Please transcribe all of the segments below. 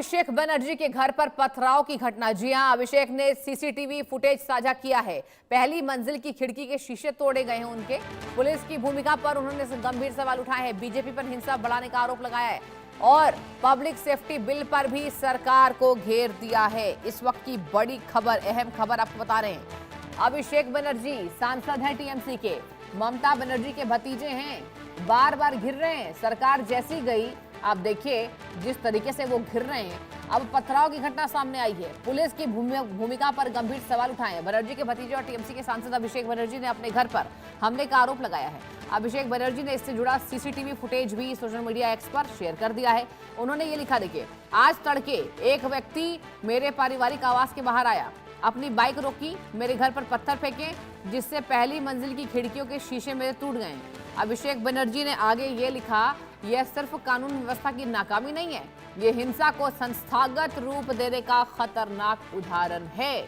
अभिषेक बनर्जी के घर पर पथराव की घटना। जी हां, अभिषेक ने सीसीटीवी फुटेज साझा किया है। पहली मंजिल की खिड़की के शीशे तोड़े गए हैं उनके। पुलिस की भूमिका पर उन्होंने गंभीर सवाल उठाए हैं। बीजेपी पर हिंसा बढ़ाने का आरोप लगाया है और पब्लिक सेफ्टी बिल पर भी सरकार को घेर दिया है। इस वक्त की बड़ी खबर, अहम खबर आपको बता रहे हैं। अभिषेक बनर्जी सांसद हैं टीएमसी के, ममता बनर्जी के भतीजे हैं, बार बार घिर रहे हैं। सरकार जैसी गई, आप देखिए जिस तरीके से वो घिर रहे हैं। अब पथराव की घटना सामने आई है। पुलिस की भूमिका पर गंभीर सवाल उठाए हैं। बनर्जी के भतीजे और टीएमसी के सांसद अभिषेक बनर्जी ने अपने घर पर हमले का आरोप लगाया है। अभिषेक बनर्जी ने इससे जुड़ा सीसीटीवी फुटेज भी सोशल मीडिया एक्स पर शेयर कर दिया है। उन्होंने ये लिखा, देखिए, आज तड़के एक व्यक्ति मेरे पारिवारिक आवास के बाहर आया, अपनी बाइक रोकी, मेरे घर पर पत्थर फेंके, जिससे पहली मंजिल की खिड़कियों के शीशे मेरे टूट गए। अभिषेक बनर्जी ने आगे ये लिखा, यह सिर्फ कानून व्यवस्था की नाकामी नहीं है, ये हिंसा को संस्थागत रूप देने का खतरनाक उदाहरण है।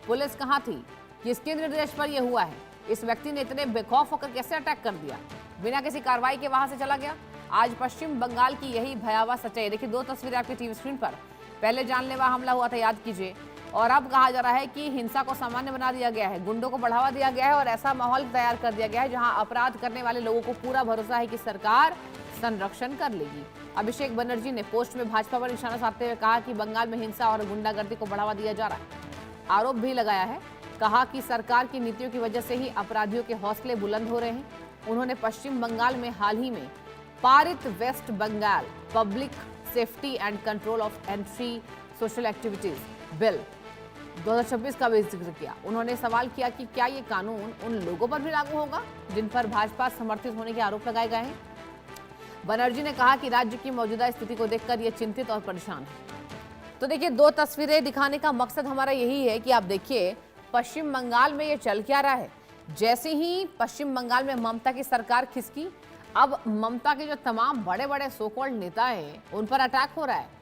पुलिस कहाँ थी? किसके निर्देश पर यह हुआ है? इस व्यक्ति ने इतने बेखौफ होकर कैसे अटैक कर दिया? बिना किसी कार्रवाई के वहां से चला गया। आज पश्चिम बंगाल की यही भयावह सच्चाई। देखिए, दो तस्वीरें आपकी टीवी स्क्रीन पर। पहले जानलेवा हमला हुआ था, याद कीजिए, और अब कहा जा रहा है कि हिंसा को सामान्य बना दिया गया है, गुंडों को बढ़ावा दिया गया है और ऐसा माहौल तैयार कर दिया गया है जहां अपराध करने वाले लोगों को पूरा भरोसा है कि सरकार संरक्षण कर लेगी। अभिषेक बनर्जी ने पोस्ट में भाजपा पर निशाना साधते हुए कहा कि बंगाल में हिंसा और गुंडागर्दी को बढ़ावा दिया जा रहा है। आरोप भी लगाया है, कहा कि सरकार की नीतियों की वजह से ही अपराधियों के हौसले बुलंद हो रहे हैं। उन्होंने पश्चिम बंगाल में हाल ही में पारित West Bengal public safety and control of entry social activities bill 2026 का भी जिक्र किया। उन्होंने सवाल किया कि क्या ये कानून उन लोगों पर भी लागू होगा जिन पर भाजपा समर्थित होने के आरोप लगाए गए हैं। बनर्जी ने कहा कि राज्य की मौजूदा स्थिति को देखकर ये चिंतित और परेशान है। तो देखिए, दो तस्वीरें दिखाने का मकसद हमारा यही है कि आप देखिए पश्चिम बंगाल में ये चल क्या रहा है। जैसे ही पश्चिम बंगाल में ममता की सरकार खिसकी, अब ममता के जो तमाम बड़े बड़े सो कॉल्ड नेता हैं उन पर अटैक हो रहा है।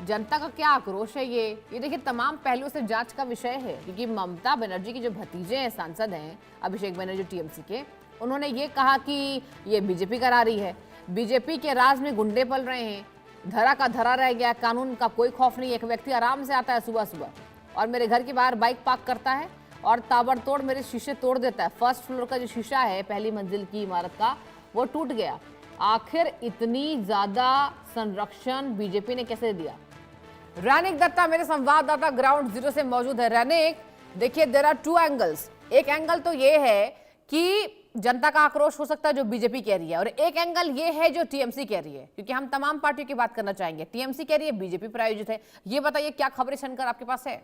जनता का क्या आक्रोश है, ये देखिए तमाम पहलुओं से जांच का विषय है। क्योंकि ममता बनर्जी के जो भतीजे हैं, सांसद हैं अभिषेक बनर्जी टीएमसी के, उन्होंने ये कहा कि ये बीजेपी करा रही है, बीजेपी के राज में गुंडे पल रहे हैं, धरा का धरा रह गया, कानून का कोई खौफ नहीं। एक व्यक्ति आराम से आता है सुबह सुबह और मेरे घर के बाहर बाइक पार्क करता है और ताबड़तोड़ मेरे शीशे तोड़ देता है। फर्स्ट फ्लोर का जो शीशा है पहली मंजिल की इमारत का, वो टूट गया। आखिर इतनी ज्यादा संरक्षण बीजेपी ने कैसे दिया? रैनिक दत्ता मेरे संवाददाता ग्राउंड जीरो से मौजूद है। रैनिक, देखिए, देयर आर टू एंगल्स। एक एंगल तो ये है कि जनता का आक्रोश हो सकता है जो बीजेपी कह रही है, और एक एंगल ये है जो टीएमसी कह रही है। क्योंकि हम तमाम पार्टियों की बात करना चाहेंगे। टीएमसी कह रही है बीजेपी प्रायोजित है। ये बताइए, क्या खबरें शंकर आपके पास है?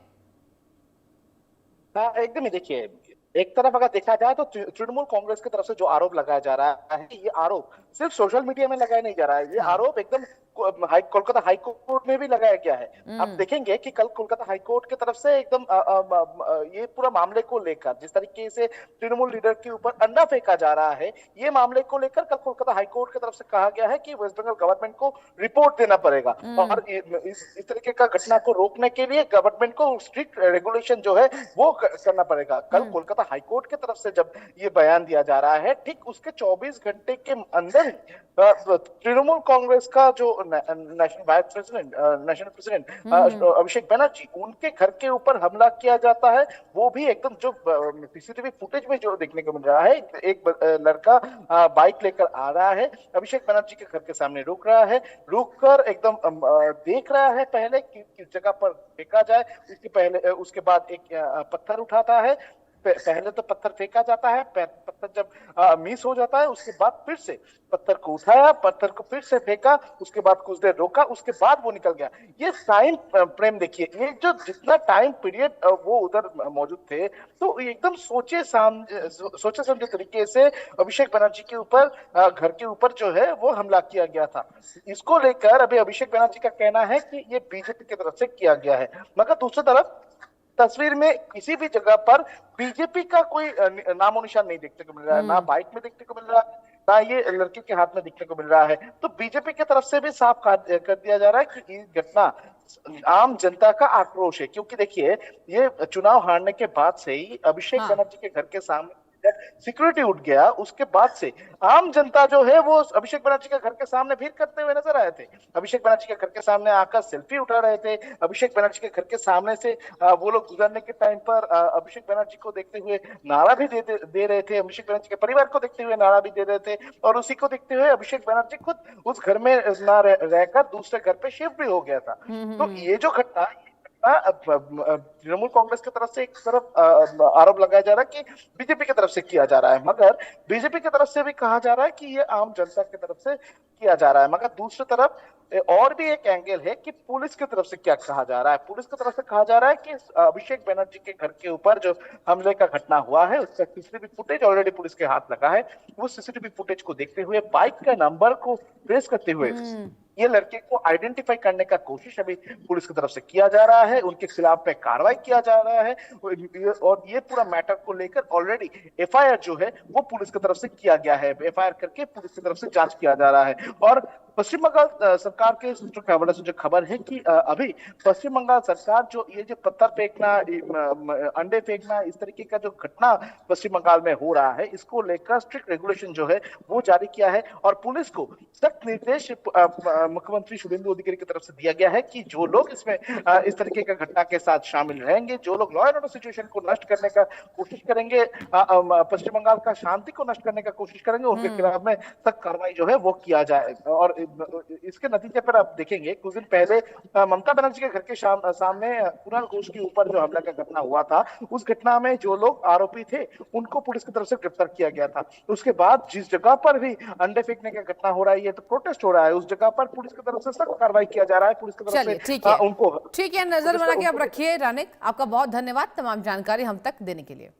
हाँ, एकदम ही। देखिए, एक तरफ अगर देखा जाए तो तृणमूल कांग्रेस की तरफ से जो आरोप लगाया जा रहा है, ये आरोप सिर्फ सोशल मीडिया में लगाया नहीं जा रहा है, ये आरोप एकदम कोलकाता हाई कोर्ट में भी लगाया गया है। आप देखेंगे कि कल कोलकाता हाई कोर्ट की तरफ से एकदम ये पूरा मामले को लेकर जिस तरीके से तृणमूल लीडर के ऊपर अंडा फेंका जा रहा है, ये मामले को लेकर कल कोलकाता हाई कोर्ट की तरफ से कहा गया है कि वेस्ट बंगाल गवर्नमेंट को रिपोर्ट देना पड़ेगा और इस तरीके का घटना को रोकने के लिए गवर्नमेंट को स्ट्रिक्ट रेगुलेशन जो है वो करना पड़ेगा। कल कोलकाता हाई कोर्ट की तरफ से जब ये बयान दिया जा रहा है, ठीक उसके 24 घंटे के अंदर तृणमूल कांग्रेस का जो नेशनल प्रेसिडेंट अभिषेक बनर्जी, उनके घर के ऊपर हमला किया जाता है। वो भी एकदम जो सीसीटीवी फुटेज में जो देखने को मिल रहा है, एक लड़का बाइक लेकर आ रहा है, अभिषेक बनर्जी के घर के सामने रुक रहा है, रुक कर एकदम देख रहा है पहले किस जगह पर फेंका जाए। उसके बाद एक पत्थर उठाता है। पहले तो पत्थर फेंका जाता है, पत्थर जब मिस हो जाता है उसके बाद फिर से पत्थर को उठाया, पत्थर को फिर से फेंका, उसके बाद कुछ देर रोका, उसके बाद वो निकल गया। ये टाइम फ्रेम देखिए, ये जो जितना टाइम पीरियड वो उधर मौजूद थे, तो एकदम सोचे समझे तरीके से अभिषेक बनर्जी के ऊपर घर के ऊपर जो है वो हमला किया गया था। इसको लेकर अभी अभिषेक बनर्जी का कहना है कि ये बीजेपी की तरफ से किया गया है। मगर दूसरी तरफ तस्वीर में किसी भी जगह पर बीजेपी का कोई नामो निशान नहीं देखने को मिल रहा है, ना बाइक में देखने को मिल रहा है, ना ये लड़के के हाथ में देखने को मिल रहा है। तो बीजेपी की तरफ से भी साफ कर दिया जा रहा है कि ये घटना आम जनता का आक्रोश है। क्योंकि देखिए, ये चुनाव हारने के बाद से ही अभिषेक बनर्जी के घर के सामने सिक्योरिटी उठ गया, उसके बाद से आम जनता जो है वो अभिषेक बनर्जी के घर के सामने भीड़ करते हुए नजर आए थे। अभिषेक बनर्जी के घर के सामने आकर सेल्फी उठा रहे थे। अभिषेक बनर्जी के घर के सामने से वो लोग गुजरने के टाइम पर अभिषेक बनर्जी को देखते हुए नारा भी दे रहे थे। अभिषेक बनर्जी के परिवार को देखते हुए नारा भी दे रहे थे, और उसी को देखते हुए अभिषेक बनर्जी खुद उस घर में ना रहकर दूसरे घर पे शिफ्ट भी हो गया था। तो ये जो घटना तृणमूल कांग्रेस की तरफ से एक तरफ आरोप लगाया जा रहा है कि बीजेपी की तरफ से किया जा रहा है, मगर बीजेपी की तरफ से भी कहा जा रहा है कि ये आम जनता की तरफ से किया जा रहा है। मगर दूसरी तरफ और भी एक एंगल है कि पुलिस की तरफ से क्या कहा जा रहा है। पुलिस की तरफ से कहा जा रहा है कि अभिषेक बनर्जी के घर के ऊपर जो हमले का घटना हुआ है उसका सीसीटीवी फुटेज ऑलरेडी पुलिस के हाथ लगा है। वो सीसीटीवी फुटेज को देखते हुए, बाइक का नंबर को ट्रेस करते हुए ये लड़के को आइडेंटिफाई करने का कोशिश अभी पुलिस की तरफ से किया जा रहा है। उनके खिलाफ में कार्रवाई किया जा रहा है, और ये पूरा मैटर को लेकर ऑलरेडी एफआईआर जो है वो पुलिस की तरफ से किया गया है। एफआईआर करके पुलिस की तरफ से जांच किया जा रहा है। और पश्चिम बंगाल सरकार के सूत्रों के हवाले से जो खबर है कि अभी पश्चिम बंगाल सरकार जो ये जो पत्थर फेंकना, अंडे फेंकना, इस तरीके का जो घटना पश्चिम बंगाल में हो रहा है, इसको लेकर स्ट्रिक्ट रेगुलेशन जो है वो जारी किया है। और पुलिस को सख्त निर्देश मुख्यमंत्री शुभेंदु अधिकारी की तरफ से दिया गया है कि जो लोग इसमें इस तरीके का घटना के साथ शामिल रहेंगे, जो लोग लॉ एंड ऑर्डर सिचुएशन को नष्ट करने का कोशिश करेंगे, पश्चिम बंगाल का शांति को नष्ट करने का कोशिश करेंगे, उनके खिलाफ में सख्त कार्रवाई जो है वो किया जाए। और इसके नतीजे पर आप देखेंगे कुछ दिन पहले ममता बनर्जी के घर के सामने कुणाल घोष के ऊपर जो हमला का घटना हुआ था, उस घटना में जो लोग आरोपी थे उनको पुलिस की तरफ से गिरफ्तार किया गया था। उसके बाद जिस जगह पर भी अंडे फेंकने का घटना हो रहा है, तो प्रोटेस्ट हो रहा है, उस जगह पर पुलिस की तरफ से सख्त कार्रवाई किया जा रहा है। पुलिस की तरफ चलिए से ठीक है, उनको ठीक है, नजर बना के आप रखिए। रानिक, आपका बहुत धन्यवाद तमाम जानकारी हम तक देने के लिए।